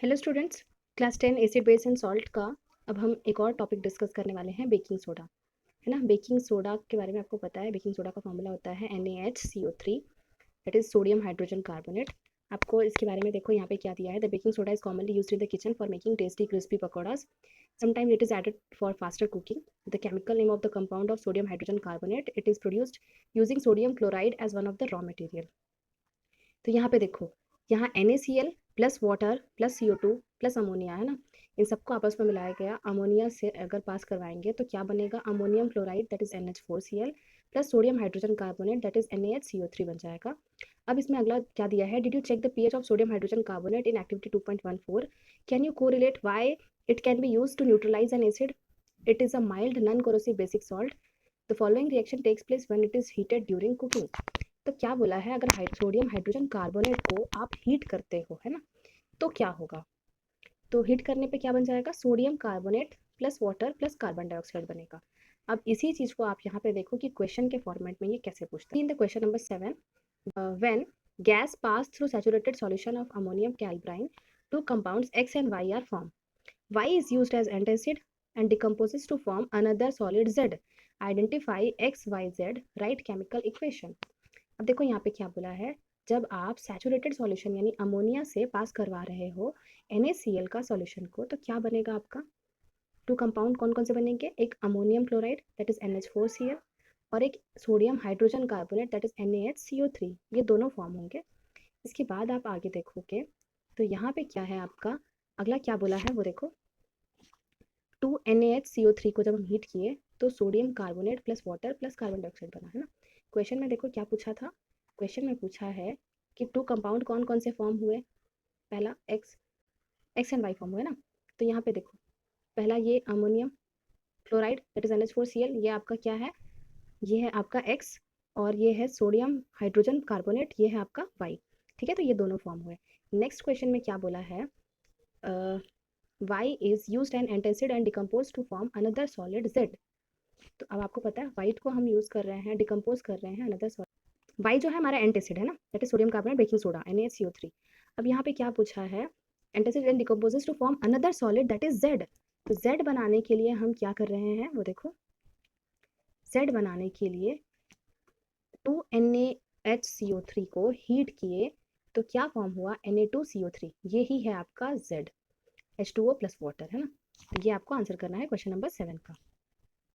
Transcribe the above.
Hello students, class 10 acid base and salt का अब हम एक और टॉपिक डिस्कस करने वाले हैं, बेकिंग सोडा। है ना। बेकिंग सोडा के बारे में आपको पता है, बेकिंग सोडा का फॉर्मूला होता है NaHCO3, that is sodium hydrogen carbonate. आपको इसके बारे में देखो यहाँ पे क्या दिया है। The baking soda is commonly used in the kitchen for making tasty crispy pakoras. Sometime it is added for faster cooking. The chemical name of the compound of sodium hydrogen carbonate, it is produced using sodium chloride as one of the raw material. तो यहाँ पे देखो, यहाँ NaCl plus water plus CO2 plus ammonia है ना, इन सबको आपस में मिलाया गया। अमोनिया से अगर पास करवाएंगे तो क्या बनेगा, ammonium chloride that is NH4Cl plus sodium hydrogen carbonate that is NaHCO3 बन जाएगा। अब इसमें अगला क्या दिया है, did you check the pH of sodium hydrogen carbonate in activity 2.14, can you correlate why it can be used to neutralise an acid, it is a mild non corrosive basic salt, the following reaction takes place when it is heated during cooking. तो क्या बोला है, अगर sodium hydrogen carbonate को आप heat करते हो, है ना, तो क्या होगा। तो हीट करने पे क्या बन जाएगा, sodium carbonate plus water plus carbon dioxide बनेगा। अब इसी चीज को आप यहाँ पे देखो कि क्वेश्चन के फॉर्मेट में ये कैसे पूछते हैं। In the question number 7, when gas pass through saturated solution of ammonium कैल्ब्राइन, two compounds X and Y are form, Y is used as antacid and decomposes to form another solid Z. Identify X, Y, Z. Write chemical equation. अब देखो यहाँ पे क्या बोला है, जब आप सैचुरेटेड सॉल्यूशन यानी अमोनिया से पास करवा रहे हो NaCl का सॉल्यूशन को, तो क्या बनेगा आपका, टू कंपाउंड कौन कौन से बनेंगे, एक ammonium chloride that is NH4Cl और एक sodium hydrogen carbonate that is NaHCO3, ये दोनों फॉर्म होंगे। इसके बाद आप आगे देखोगे तो यहाँ पे क्या है आपका, अगला क्या बोला है वो देखो, 2NaHCO3 को जब हम हीट किए तो sodium carbonate plus water plus carbon dioxide बना, है ना। क्वेश्चन में देखो क्या पूछा था, क्वेश्चन में पूछा है कि टू कंपाउंड कौन कौन से फॉर्म हुए, पहला एक्स एंड वाई फॉर्म हुए ना। तो यहाँ पे देखो, पहला ये ammonium chloride that is NH4Cl, ये आपका क्या है, ये है आपका X, और ये है सोडियम हाइड्रोजन कार्बोनेट, ये है आपका Y। ठीक है, तो ये दोनों फॉर्म हुए। नेक्स्ट क्वेश्चन में क्या बोला है, Y is used an antacid and decomposed to form another solid Z। तो अब आपको पता है वाइट को हम यूज कर रहे हैं, डिकम्पोज कर रहे हैं अनदर सॉल्ट। वाई जो है हमारा एंटासिड है ना, that is sodium carbonate baking soda NaCO3। अब यहाँ पे क्या पूछा है, antacid and decomposes to form another solid that is Z। तो Z बनाने के लिए हम क्या कर रहे हैं वो देखो, Z बनाने के लिए 2NaHCO3 को हीट किए तो क्या फॉर्म हुआ, Na2CO3, ये ही है आपका Z, H2O प्लस वाटर, है ना। तो ये आपको आंसर करना है क्वेश्चन नंबर 7 का।